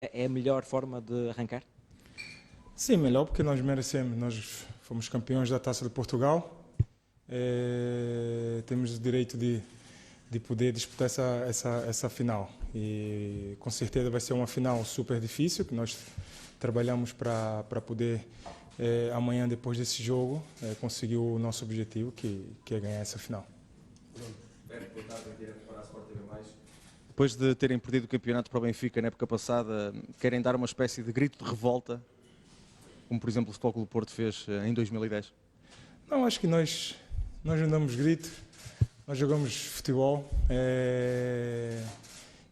É a melhor forma de arrancar? Sim, melhor porque nós merecemos. Nós fomos campeões da Taça de Portugal. Temos o direito de poder disputar essa final. E com certeza vai ser uma final super difícil, que nós trabalhamos para poder, amanhã, depois desse jogo, conseguir o nosso objetivo, que é ganhar essa final. Depois de terem perdido o campeonato para o Benfica na época passada, querem dar uma espécie de grito de revolta, como por exemplo o Futebol Clube do Porto fez em 2010? Não, acho que nós não damos grito, nós jogamos futebol.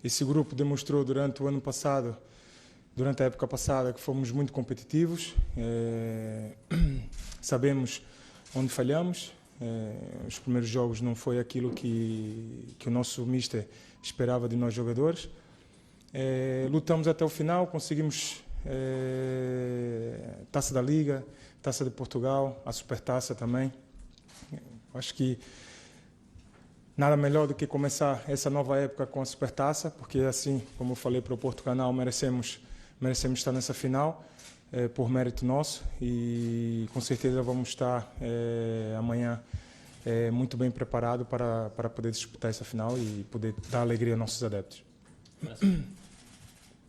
Esse grupo demonstrou durante o ano passado, durante a época passada, que fomos muito competitivos. Sabemos onde falhamos. Os primeiros jogos não foi aquilo que o nosso mister esperava de nós jogadores. Lutamos até o final, conseguimos Taça da Liga, Taça de Portugal, a Supertaça também. Acho que nada melhor do que começar essa nova época com a Supertaça, porque assim, como eu falei para o Porto Canal, merecemos estar nessa final, por mérito nosso, e com certeza vamos estar amanhã muito bem preparado para poder disputar essa final e poder dar alegria aos nossos adeptos.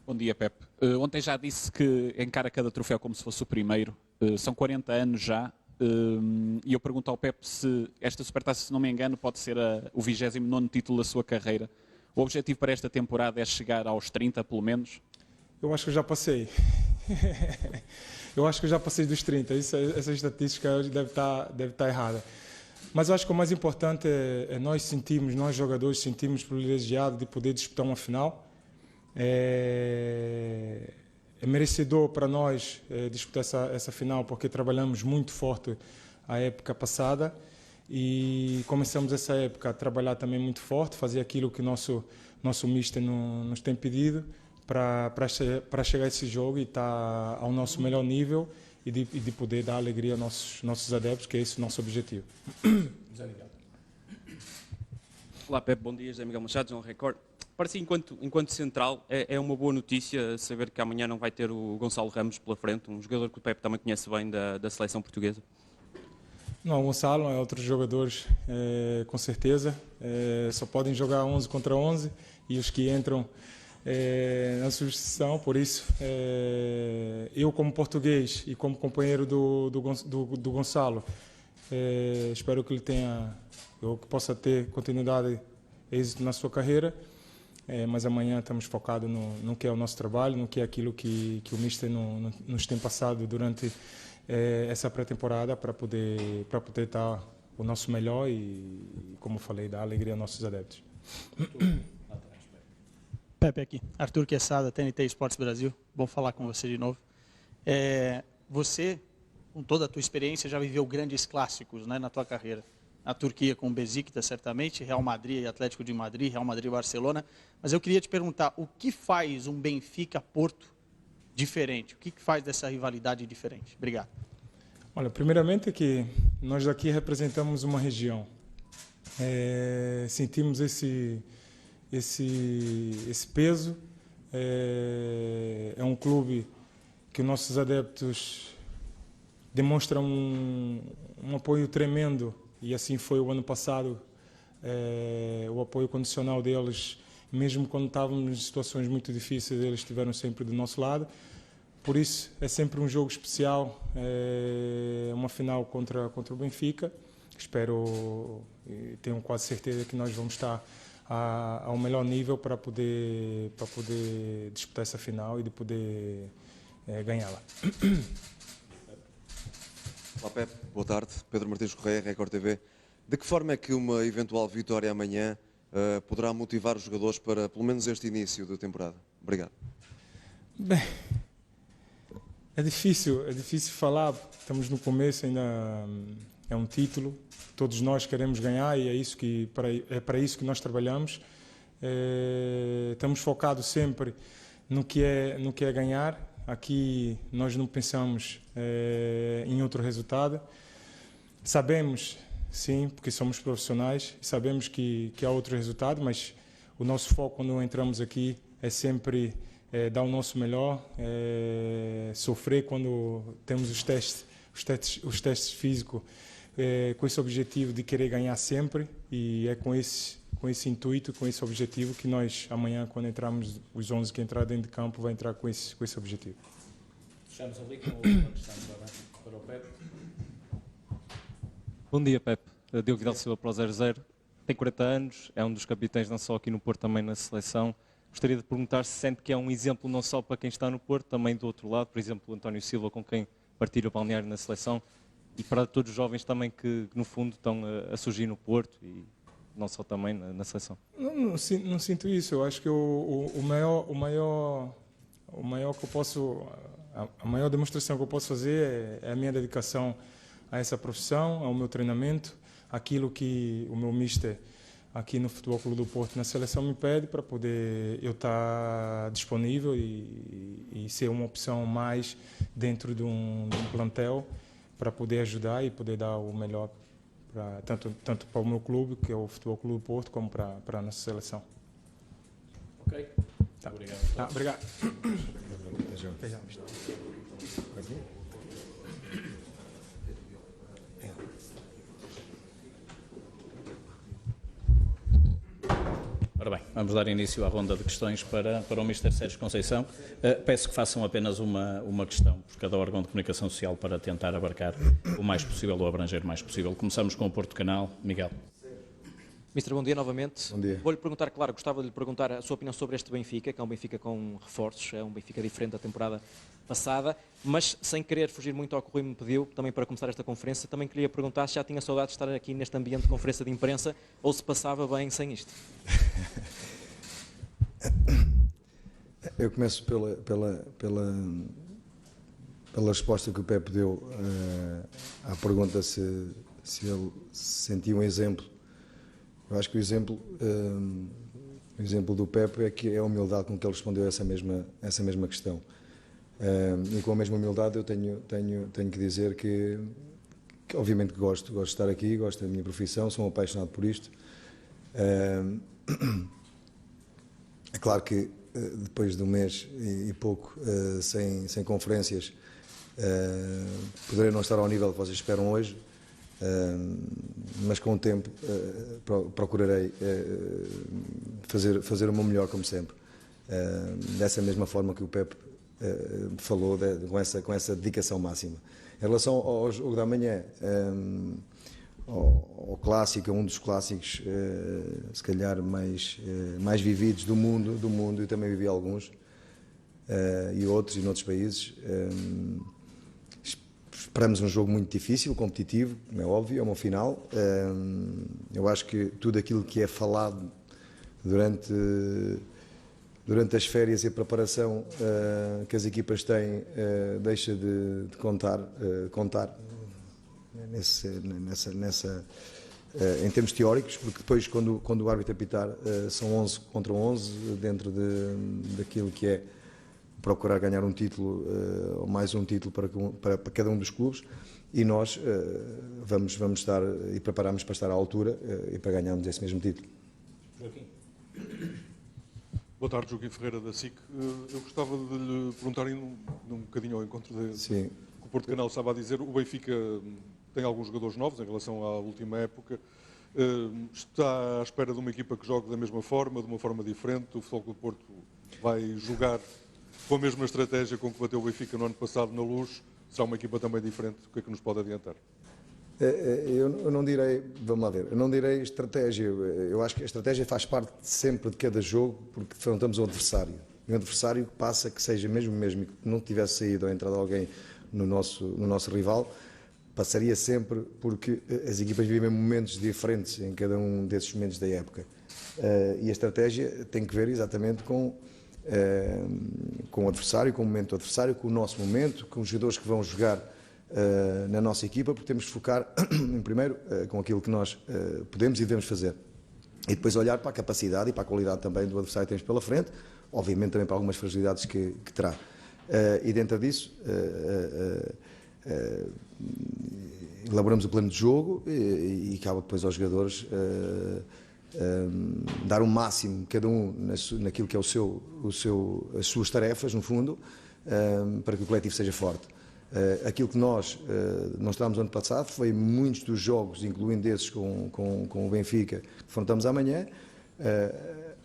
Bom dia, Pepe. Ontem já disse que encara cada troféu como se fosse o primeiro. São 40 anos já. E eu pergunto ao Pepe se esta Supertaça, se não me engano, pode ser o 29º título da sua carreira. O objetivo para esta temporada é chegar aos 30, pelo menos? Eu acho que eu já passei. Eu acho que eu já passei dos 30. Essa estatística deve estar errada. Mas eu acho que o mais importante é nós jogadores sentimos privilegiados de poder disputar uma final. É merecedor para nós disputar essa final, porque trabalhamos muito forte a época passada e começamos essa época a trabalhar também muito forte, fazer aquilo que nosso mister nos tem pedido para chegar a esse jogo e estar ao nosso melhor nível e de poder dar alegria aos nossos adeptos, que é esse o nosso objetivo. Olá, Pepe, bom dia, José Miguel Machado, João Record. Para si, enquanto central, é uma boa notícia saber que amanhã não vai ter o Gonçalo Ramos pela frente, um jogador que o Pepe também conhece bem da seleção portuguesa? Não, o Gonçalo é outros jogadores, com certeza. Só podem jogar 11 contra 11 e os que entram na substituição. Por isso, eu como português e como companheiro do Gonçalo, espero que ele que possa ter continuidade, êxito na sua carreira. Mas amanhã estamos focados no que é o nosso trabalho, no que é aquilo que o Mister nos tem passado durante essa pré-temporada para poder dar o nosso melhor e, como falei, dar alegria aos nossos adeptos. Pepe aqui, Arthur Quesada, TNT Esportes Brasil, bom falar com você de novo. Você, com toda a tua experiência, já viveu grandes clássicos, né, na tua carreira. Na Turquia com o Beşiktaş, certamente, Real Madrid e Atlético de Madrid, Real Madrid e Barcelona. Mas eu queria te perguntar, o que faz um Benfica-Porto diferente? O que faz dessa rivalidade diferente? Obrigado. Olha, primeiramente que nós aqui representamos uma região. Sentimos esse peso. É um clube que os nossos adeptos demonstram um apoio tremendo. E assim foi o ano passado, o apoio condicional deles, mesmo quando estávamos em situações muito difíceis, eles estiveram sempre do nosso lado. Por isso, é sempre um jogo especial, uma final contra o Benfica. Espero e tenho quase certeza que nós vamos estar ao melhor nível para poder disputar essa final e de poder ganhá-la. Olá, Pepe, boa tarde. Pedro Martins Correia, Record TV. De que forma é que uma eventual vitória amanhã poderá motivar os jogadores para, pelo menos, este início da temporada? Obrigado. Bem, é difícil falar. Estamos no começo, ainda é um título. Todos nós queremos ganhar e é para isso que nós trabalhamos. Estamos focados sempre no que é ganhar. Aqui nós não pensamos em outro resultado. Sabemos, sim, porque somos profissionais, sabemos que há outro resultado, mas o nosso foco quando entramos aqui é sempre dar o nosso melhor, sofrer quando temos os testes físicos, com esse objetivo de querer ganhar sempre, e é com esse intuito, com esse objetivo que nós amanhã, quando entrarmos, os 11 que entrar dentro de campo, vai entrar com esse objetivo. Fechamos ali com uma questão para o Pepe. Bom dia, Pepe. Diogo Vidal Silva para o 00. Tem 40 anos, é um dos capitães não só aqui no Porto, também na seleção. Gostaria de perguntar se sente que é um exemplo não só para quem está no Porto, também do outro lado, por exemplo, o António Silva, com quem partilha o balneário na seleção, e para todos os jovens também que no fundo estão a surgir no Porto e não só também na seleção. Não sinto isso. Eu acho que o maior que eu posso, a maior demonstração que eu posso fazer é a minha dedicação a essa profissão, ao meu treinamento, aquilo que o meu mister aqui no Futebol Clube do Porto, na seleção, me pede para poder eu estar disponível e ser uma opção mais dentro de um plantel, para poder ajudar e poder dar o melhor tanto para o meu clube, que é o Futebol Clube do Porto, como para a nossa seleção. Ok. Tá. Obrigado. Tá, obrigado. Ora bem, vamos dar início à ronda de questões para o Mr. Sérgio Conceição. Peço que façam apenas uma questão por cada órgão de comunicação social para tentar abarcar o mais possível ou abranger o mais possível. Começamos com o Porto Canal. Miguel. Mister, bom dia novamente. Bom dia. Vou-lhe perguntar, claro, gostava de lhe perguntar a sua opinião sobre este Benfica, que é um Benfica com reforços, é um Benfica diferente da temporada passada, mas sem querer fugir muito ao que o Rui me pediu, também para começar esta conferência, também queria perguntar se já tinha saudade de estar aqui neste ambiente de conferência de imprensa ou se passava bem sem isto. Eu começo pela resposta que o Pepe deu à pergunta se ele sentia um exemplo. Eu acho que o exemplo do Pepe é que é a humildade com que ele respondeu a essa mesma questão. E com a mesma humildade eu tenho que dizer que obviamente que gosto de estar aqui, gosto da minha profissão, sou um apaixonado por isto. É claro que depois de um mês e pouco sem conferências, poderei não estar ao nível que vocês esperam hoje, mas com o tempo procurarei fazer o meu melhor, como sempre. Dessa mesma forma que o Pepe falou, com essa dedicação máxima. Em relação ao jogo da manhã, ao clássico, um dos clássicos se calhar mais vividos do mundo, e também vivi alguns, e outros noutros países. Esperamos um jogo muito difícil, competitivo, como é óbvio, é uma final. Eu acho que tudo aquilo que é falado durante as férias e a preparação que as equipas têm deixa de contar em termos teóricos, porque depois quando o árbitro apitar são 11 contra 11 dentro daquilo que é procurar ganhar um título ou mais um título para cada um dos clubes, e nós vamos estar e preparamos para estar à altura e para ganharmos esse mesmo título. Joaquim. Boa tarde, Joaquim Ferreira da SIC. Eu gostava de lhe perguntar, um bocadinho ao encontro que o Porto Canal estava a dizer, o Benfica tem alguns jogadores novos em relação à última época. Está à espera de uma equipa que jogue da mesma forma, de uma forma diferente? O Futebol Clube do Porto vai jogar com a mesma estratégia com que bateu o Benfica no ano passado na Luz? Será uma equipa também diferente? O que é que nos pode adiantar? Eu não direi, vamos lá ver, eu não direi estratégia. Eu acho que a estratégia faz parte sempre de cada jogo, porque enfrentamos um adversário. E um adversário que passa, que seja mesmo que não tivesse saído ou entrado alguém no nosso rival, passaria sempre, porque as equipas vivem momentos diferentes em cada um desses momentos da época. E a estratégia tem que ver exatamente com o adversário, com o momento do adversário, com o nosso momento, com os jogadores que vão jogar na nossa equipa, porque temos de focar em primeiro com aquilo que nós podemos e devemos fazer, e depois olhar para a capacidade e para a qualidade também do adversário que temos pela frente, obviamente também para algumas fragilidades que terá, e dentro disso elaboramos o plano de jogo e cabe depois aos jogadores dar o máximo, cada um naquilo que é as suas tarefas, no fundo, para que o coletivo seja forte. Aquilo que nós demonstramos no ano passado foi muitos dos jogos, incluindo esses com o Benfica, que enfrentamos amanhã,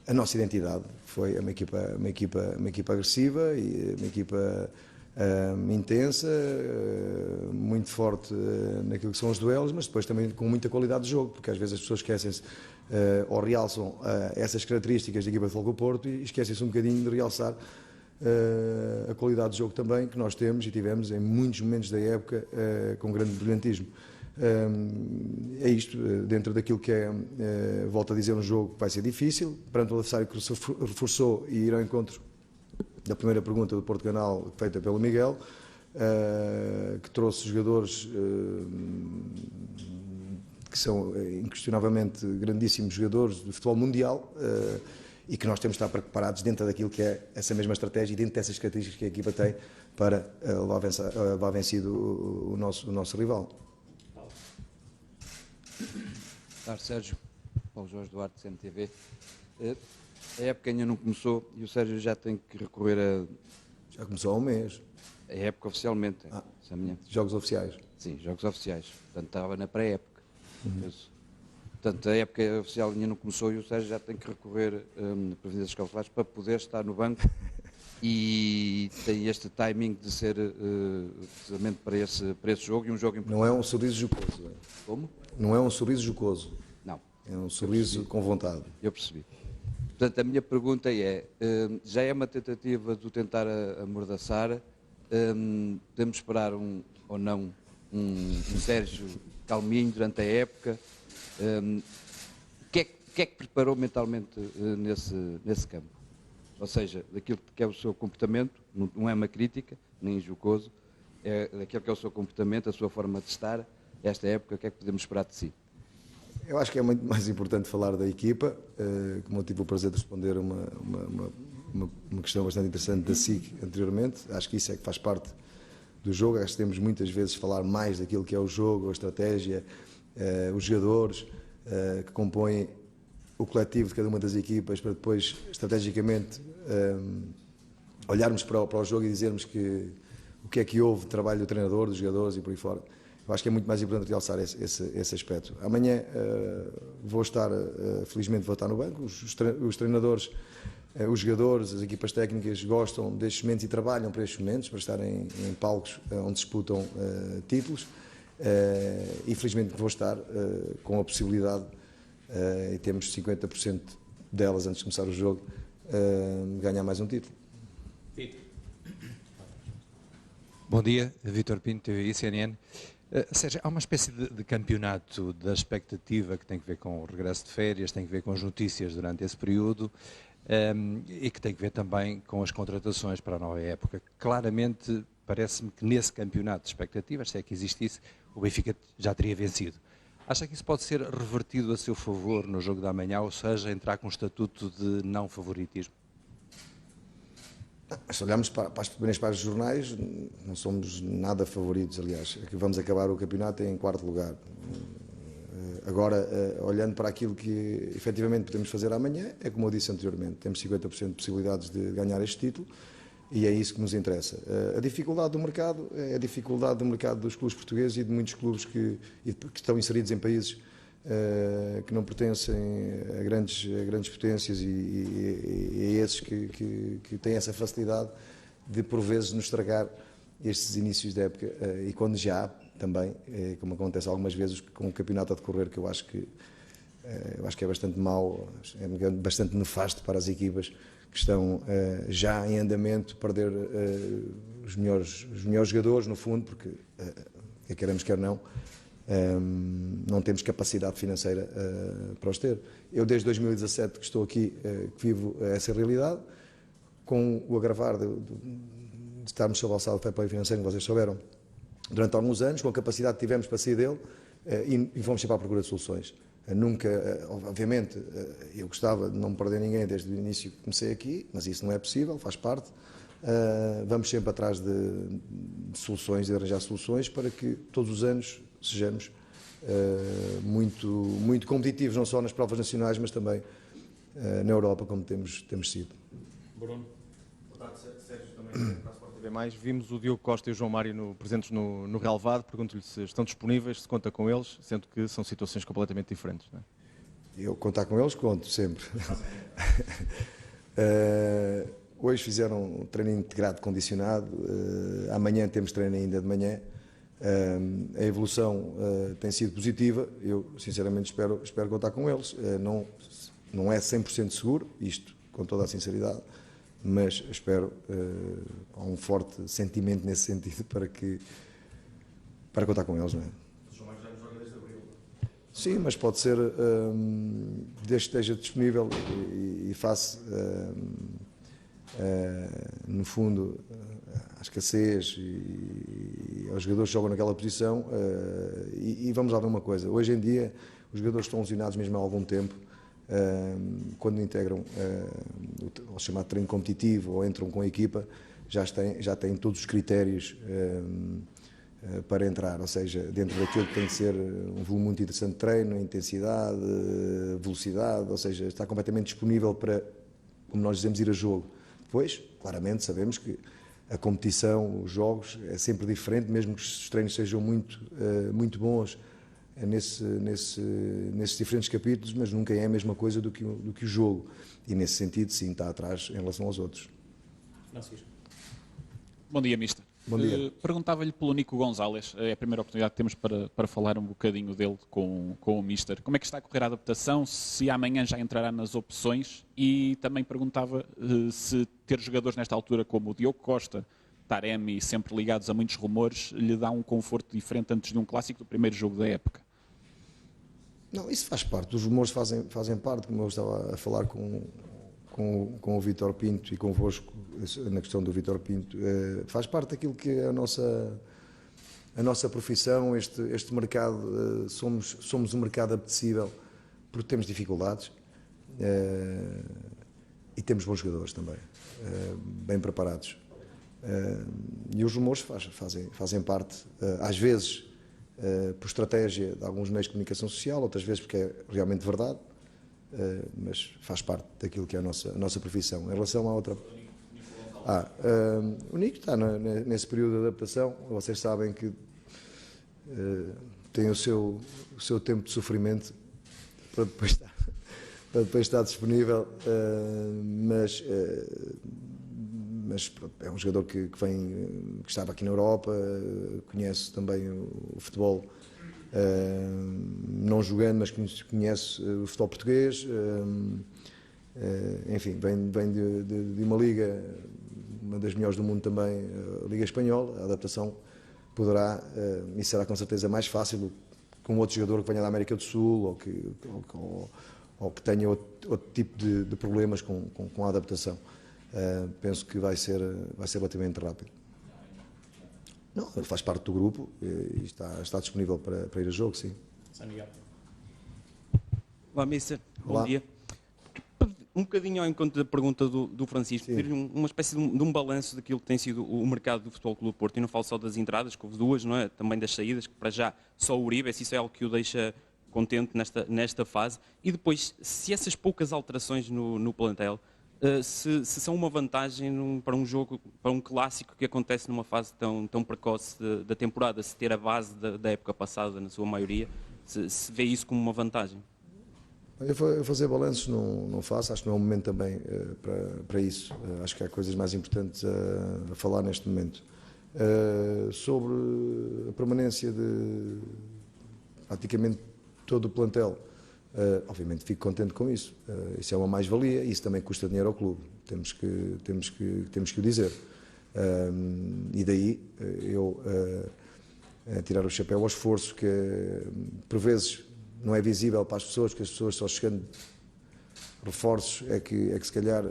a nossa identidade. Foi uma equipa agressiva, e uma equipa intensa, muito forte naquilo que são os duelos, mas depois também com muita qualidade de jogo, porque às vezes as pessoas esquecem-se ou realçam essas características da equipa de Futebol Clube do Porto e esquecem-se um bocadinho de realçar a qualidade de jogo também que nós temos e tivemos em muitos momentos da época com grande brilhantismo. É isto, dentro daquilo que é, volto a dizer, um jogo que vai ser difícil, perante o adversário que se reforçou e ir ao encontro da primeira pergunta do Porto Canal, feita pelo Miguel, que trouxe jogadores que são inquestionavelmente grandíssimos jogadores do futebol mundial, e que nós temos de estar preparados dentro daquilo que é essa mesma estratégia e dentro dessas características que a equipa tem para levar vencido o nosso rival. Olá, Sérgio. Paulo Jorge Duarte, CMTV. A época ainda não começou e o Sérgio já tem que recorrer a... Já começou há um mês. A época oficialmente. Jogos oficiais. Sim, jogos oficiais. Portanto, estava na pré-época. Portanto, a época oficial ainda não começou e o Sérgio já tem que recorrer a providências cautelares para poder estar no banco e tem este timing de ser precisamente para esse jogo e um jogo importante. Não é um sorriso jocoso. Como? Não é um sorriso jocoso. Não. É um sorriso com vontade. Eu percebi. Portanto, a minha pergunta é, já é uma tentativa de o tentar amordaçar? Podemos esperar ou não um Sérgio calminho durante a época? O que é que preparou mentalmente nesse campo? Ou seja, daquilo que é o seu comportamento, não é uma crítica, nem jocoso, é daquilo que é o seu comportamento, a sua forma de estar, esta época, o que é que podemos esperar de si? Eu acho que é muito mais importante falar da equipa, como eu tive o prazer de responder uma questão bastante interessante da SIC anteriormente. Acho que isso é que faz parte do jogo. Acho que temos muitas vezes falar mais daquilo que é o jogo, a estratégia, os jogadores que compõem o coletivo de cada uma das equipas, para depois, estrategicamente, olharmos para o jogo e dizermos o que é que houve de trabalho do treinador, dos jogadores e por aí fora. Eu acho que é muito mais importante realçar esse aspecto. Amanhã felizmente vou estar no banco. Os treinadores, os jogadores, as equipas técnicas gostam destes momentos e trabalham para estes momentos, para estarem em palcos onde disputam títulos. E felizmente vou estar com a possibilidade, e temos 50% delas antes de começar o jogo, de ganhar mais um título. Bom dia, Vítor Pinto, TVI, CNN. Sérgio, há uma espécie de campeonato da expectativa que tem que ver com o regresso de férias, tem que ver com as notícias durante esse período e que tem que ver também com as contratações para a nova época. Claramente, parece-me que nesse campeonato de expectativas, se é que existisse, o Benfica já teria vencido. Acha que isso pode ser revertido a seu favor no jogo da manhã, ou seja, entrar com um estatuto de não favoritismo? Se olharmos para as primeiras páginas dos jornais, não somos nada favoritos, aliás. É que vamos acabar o campeonato em quarto lugar. Agora, olhando para aquilo que efetivamente podemos fazer amanhã, é como eu disse anteriormente, temos 50% de possibilidades de ganhar este título e é isso que nos interessa. A dificuldade do mercado é a dificuldade do mercado dos clubes portugueses e de muitos clubes que estão inseridos em países que não pertencem a grandes potências e a esses que têm essa facilidade de, por vezes, nos estragar estes inícios da época. E quando já também, como acontece algumas vezes com o campeonato a decorrer, que eu acho que é bastante mau, é bastante nefasto para as equipas que estão já em andamento, perder os melhores jogadores, no fundo, porque, quer queremos, quer não temos capacidade financeira para os ter. Eu, desde 2017 que estou aqui, que vivo essa realidade, com o agravar de estarmos sob a alçada do fair play financeiro, que vocês souberam, durante alguns anos, com a capacidade que tivemos para sair dele, e fomos sempre à procura de soluções. Nunca, obviamente, eu gostava de não perder ninguém desde o início que comecei aqui, mas isso não é possível, faz parte. Vamos sempre atrás de soluções, de arranjar soluções para que todos os anos sejamos muito competitivos, não só nas provas nacionais, mas também na Europa, como temos sido. Bruno. Boa tarde, Sérgio, também para a Sport TV+. Vimos o Diogo Costa e o João Mário presentes no relevado. Pergunto-lhe se estão disponíveis, se conta com eles, sendo que são situações completamente diferentes. Não é? Eu contar com eles, conto sempre. Hoje fizeram um treino integrado condicionado, amanhã temos treino ainda de manhã. A evolução tem sido positiva, eu sinceramente espero contar com eles. Não é 100% seguro, isto com toda a sinceridade, mas espero, há um forte sentimento nesse sentido para contar com eles. Não é? O João Mário já não joga desde abril. Sim, mas pode ser, desde que esteja disponível e face, no fundo, à escassez e aos jogadores que jogam naquela posição. E vamos lá ver uma coisa, hoje em dia os jogadores estão lesionados mesmo há algum tempo, quando integram o chamado treino competitivo ou entram com a equipa, já têm todos os critérios para entrar, ou seja, dentro daquilo que tem que ser um volume muito interessante de treino, intensidade, velocidade, ou seja, está completamente disponível para, como nós dizemos, ir a jogo. Depois, claramente, sabemos que a competição, os jogos, é sempre diferente, mesmo que os treinos sejam muito bons nesses diferentes capítulos, mas nunca é a mesma coisa do que o jogo. E nesse sentido, sim, está atrás em relação aos outros. Bom dia, Mister. Bom dia. Perguntava-lhe pelo Nico Gonzalez, é a primeira oportunidade que temos para falar um bocadinho dele com o Mister. Como é que está a correr a adaptação? Se amanhã já entrará nas opções? E também perguntava se ter jogadores nesta altura como o Diogo Costa, Taremi, sempre ligados a muitos rumores, lhe dá um conforto diferente antes de um clássico do primeiro jogo da época? Não, isso faz parte, os rumores fazem parte, como eu estava a falar com o Vítor Pinto e convosco na questão do Vítor Pinto, faz parte daquilo que é a nossa profissão, este mercado, somos um mercado apetecível porque temos dificuldades e temos bons jogadores também, bem preparados. E os rumores fazem parte, às vezes por estratégia de alguns meios de comunicação social, outras vezes porque é realmente verdade, mas faz parte daquilo que é a nossa profissão. Em relação à outra... o Nico está nesse período de adaptação, vocês sabem que tem o seu tempo de sofrimento para depois estar disponível, mas pronto, é um jogador que estava aqui na Europa, conhece também o futebol, não jogando, mas conhece o futebol português, enfim, vem de uma liga, uma das melhores do mundo também, a Liga Espanhola. A adaptação poderá, e será com certeza mais fácil que um outro jogador que venha da América do Sul ou que tenha outro tipo de problemas com a adaptação. Penso que vai ser relativamente rápido. Não, ele faz parte do grupo e está disponível para ir a jogo, sim. São Miguel. Olá, Mister. Olá. Bom dia. Um bocadinho ao encontro da pergunta do Francisco, pedir uma espécie de um balanço daquilo que tem sido o mercado do Futebol Clube do Porto. E não falo só das entradas, que houve duas, não é? Também das saídas, que para já só o Uribe, se isso é algo que o deixa contente nesta fase. E depois, se essas poucas alterações no plantel, se são uma vantagem para um jogo, para um clássico que acontece numa fase tão precoce da temporada, se ter a base da época passada, na sua maioria, se vê isso como uma vantagem? Eu fazer balanços não faço, acho que não é o momento também para isso. Acho que há coisas mais importantes a falar neste momento. Sobre a permanência de praticamente todo o plantel, obviamente fico contente com isso. Isso é uma mais-valia e isso também custa dinheiro ao clube. Temos que o dizer. E daí eu tirar o chapéu ao esforço que por vezes não é visível para as pessoas, que as pessoas só chegando reforços é que se calhar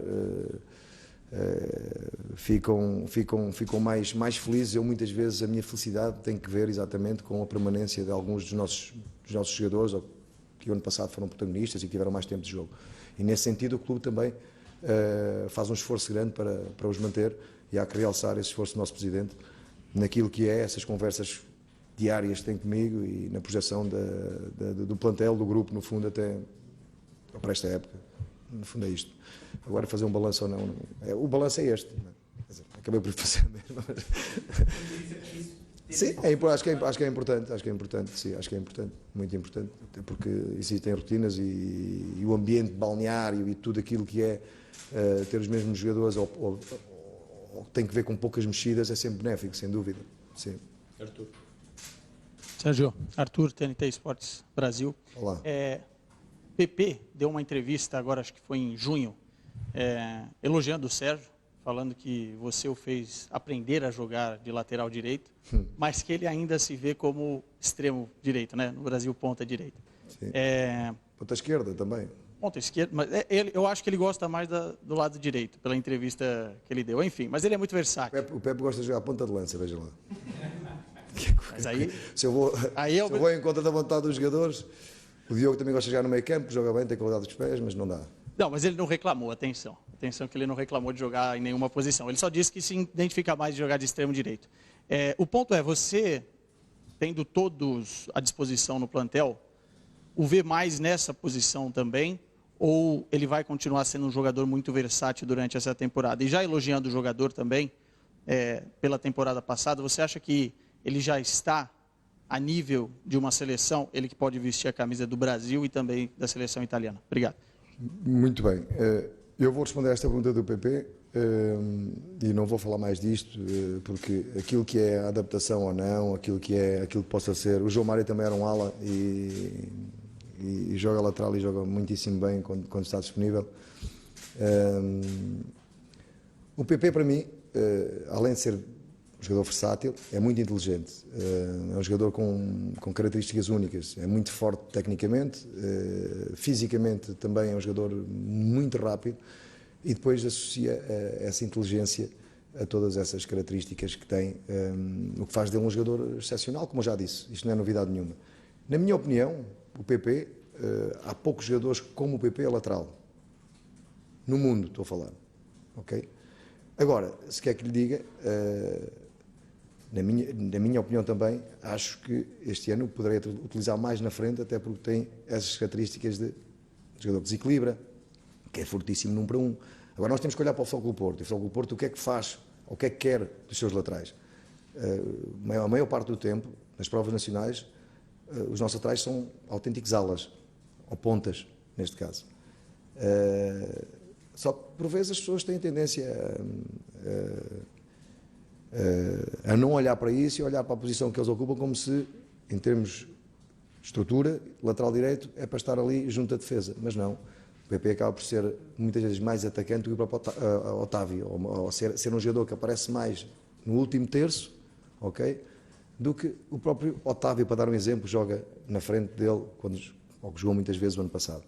ficam mais felizes. Eu muitas vezes a minha felicidade tem que ver exatamente com a permanência de alguns dos nossos jogadores que o ano passado foram protagonistas e que tiveram mais tempo de jogo. E nesse sentido o clube também faz um esforço grande para os manter, e há que realçar esse esforço do nosso Presidente naquilo que é essas conversas diárias que tem comigo e na projeção do plantel, do grupo, no fundo, até para esta época. No fundo é isto. Agora fazer um balanço ou não. O balanço é este. Quer dizer, acabei por fazer mesmo. Sim, acho que é importante, sim, acho que é importante, muito importante, até porque existem rotinas e o ambiente balneário e tudo aquilo que é ter os mesmos jogadores ou tem que ver com poucas mexidas é sempre benéfico, sem dúvida. Sim. Arthur. Sérgio, Arthur, TNT Esportes Brasil. Olá. PP deu uma entrevista agora, acho que foi em junho, elogiando o Sérgio, falando que você o fez aprender a jogar de lateral direito, mas que ele ainda se vê como extremo direito, né? No Brasil, ponta direita. Ponta esquerda também. Ponta esquerda, mas eu acho que ele gosta mais do lado direito, pela entrevista que ele deu. Enfim, mas ele é muito versátil. O Pepe gosta de jogar a ponta de lança, veja lá. Mas aí, se eu vou em conta da vontade dos jogadores, o Diogo também gosta de jogar no meio campo, joga bem, tem qualidade dos pés, mas não dá. Não, mas ele não reclamou, atenção que ele não reclamou de jogar em nenhuma posição. Ele só disse que se identifica mais de jogar de extremo direito. O ponto é, você, tendo todos à disposição no plantel, o vê mais nessa posição também, ou ele vai continuar sendo um jogador muito versátil durante essa temporada? E já elogiando o jogador também, pela temporada passada, você acha que ele já está a nível de uma seleção, ele que pode vestir a camisa do Brasil e também da seleção italiana? Obrigado. Muito bem. Eu vou responder a esta pergunta do PP e não vou falar mais disto, porque aquilo que é a adaptação ou não, aquilo que possa ser... O João Mário também era um ala e joga lateral e joga muitíssimo bem quando está disponível. O PP, para mim, além de ser um jogador versátil, é muito inteligente. É um jogador com características únicas. É muito forte tecnicamente, fisicamente também é um jogador muito rápido e depois associa essa inteligência a todas essas características que tem, o que faz dele um jogador excepcional, como eu já disse. Isto não é novidade nenhuma. Na minha opinião, o PP, há poucos jogadores como o PP a lateral. No mundo, estou a falar. Ok? Agora, se quer que lhe diga... Na minha opinião também, acho que este ano poderei utilizar mais na frente, até porque tem essas características de jogador que desequilibra, que é fortíssimo num para um. Agora nós temos que olhar para o Futebol Clube do Porto. E o Futebol Clube do Porto o que é que faz, ou o que é que quer dos seus laterais? A maior parte do tempo, nas provas nacionais, os nossos laterais são autênticos alas, ou pontas, neste caso. Só que por vezes as pessoas têm tendência a não olhar para isso e olhar para a posição que eles ocupam como se, em termos de estrutura, lateral direito é para estar ali junto à defesa, mas não. O PP acaba por ser muitas vezes mais atacante do que o próprio Otávio, ou ser um jogador que aparece mais no último terço, ok, do que o próprio Otávio, para dar um exemplo, joga na frente dele, ou que jogou muitas vezes o ano passado.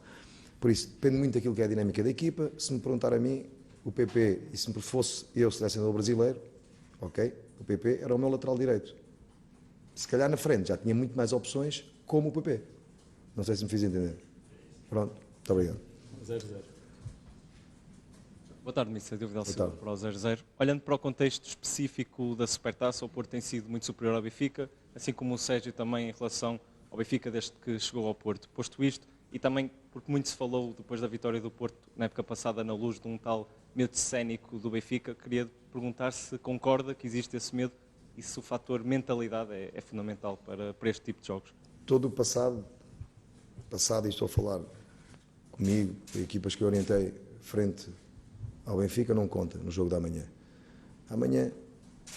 Por isso, depende muito daquilo que é a dinâmica da equipa. Se me perguntar a mim, o PP, e se fosse eu selecionador brasileiro, ok? O PP era o meu lateral direito. Se calhar na frente já tinha muito mais opções como o PP. Não sei se me fiz entender. Pronto, muito obrigado. 0-0. Boa tarde, Mr. Diogo Silva, para o 0-0. Olhando para o contexto específico da Supertaça, o Porto tem sido muito superior ao Benfica, assim como o Sérgio também em relação ao Benfica desde que chegou ao Porto. Posto isto, e também porque muito se falou depois da vitória do Porto na época passada na luz de um tal medo cénico do Benfica, queria perguntar se concorda que existe esse medo e se o fator mentalidade é fundamental para este tipo de jogos. Todo o passado, e estou a falar comigo, equipas que eu orientei frente ao Benfica, não conta no jogo da amanhã. Amanhã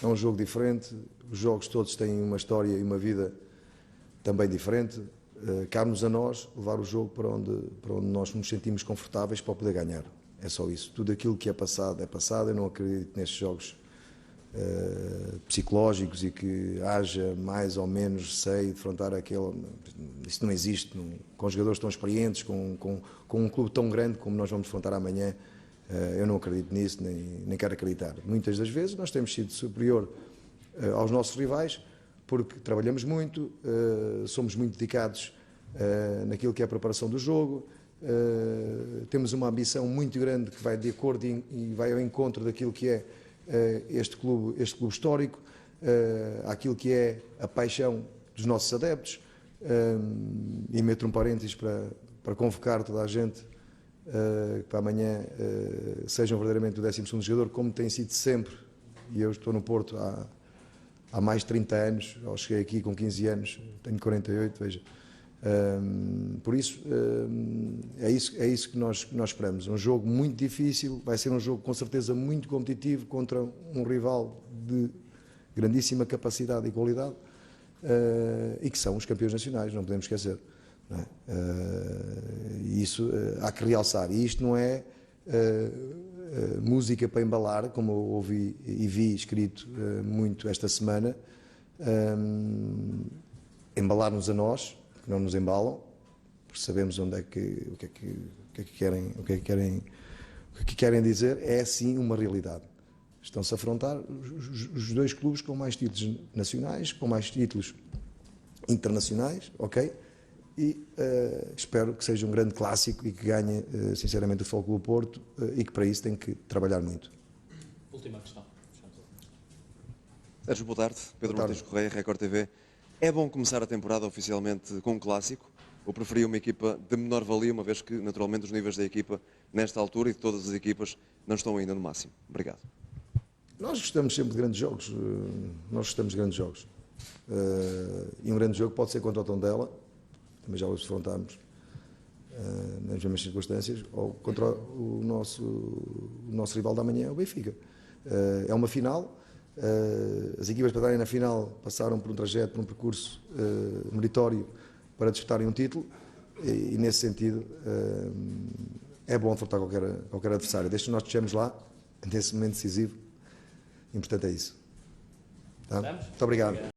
é um jogo diferente, os jogos todos têm uma história e uma vida também diferente. Cabe-nos a nós levar o jogo para onde nós nos sentimos confortáveis para poder ganhar. É só isso. Tudo aquilo que é passado. Eu não acredito nestes jogos psicológicos e que haja mais ou menos receio de defrontar aquele... Isso não existe. Com jogadores tão experientes, com um clube tão grande como nós vamos defrontar amanhã, eu não acredito nisso, nem quero acreditar. Muitas das vezes nós temos sido superior aos nossos rivais, porque trabalhamos muito, somos muito dedicados naquilo que é a preparação do jogo, temos uma ambição muito grande que vai de acordo e vai ao encontro daquilo que é este clube histórico, aquilo que é a paixão dos nossos adeptos. E meto um parênteses para convocar toda a gente que para amanhã sejam verdadeiramente o 12º jogador, como tem sido sempre. E eu estou no Porto há mais de 30 anos, eu cheguei aqui com 15 anos, tenho 48, veja. Por isso, é isso que nós esperamos. Um jogo muito difícil, vai ser um jogo com certeza muito competitivo contra um rival de grandíssima capacidade e qualidade, e que são os campeões nacionais, não podemos esquecer. Não é? E isso há que realçar. E isto não é música para embalar, como eu ouvi e vi escrito muito esta semana. Embalar-nos a nós, que não nos embalam, porque sabemos o que querem dizer, é sim uma realidade. Estão-se a afrontar os dois clubes com mais títulos nacionais, com mais títulos internacionais, ok? E espero que seja um grande clássico e que ganhe, sinceramente, o Futebol Clube Porto, e que para isso tem que trabalhar muito. Última questão. Sérgio, boa tarde. Pedro Martins Correia, Record TV. É bom começar a temporada oficialmente com um clássico? Ou preferia uma equipa de menor valia, uma vez que, naturalmente, os níveis da equipa, nesta altura, e de todas as equipas, não estão ainda no máximo? Obrigado. Nós gostamos sempre de grandes jogos. E um grande jogo pode ser contra o Tondela, também já os defrontámos nas mesmas circunstâncias, ou contra o nosso rival da manhã, o Benfica. É uma final. As equipas para estarem na final passaram por um trajeto, por um percurso meritório para disputarem um título, e nesse sentido é bom enfrentar qualquer adversário. Desde que nós estejamos lá, nesse momento decisivo, importante é isso. Tá? Muito obrigado.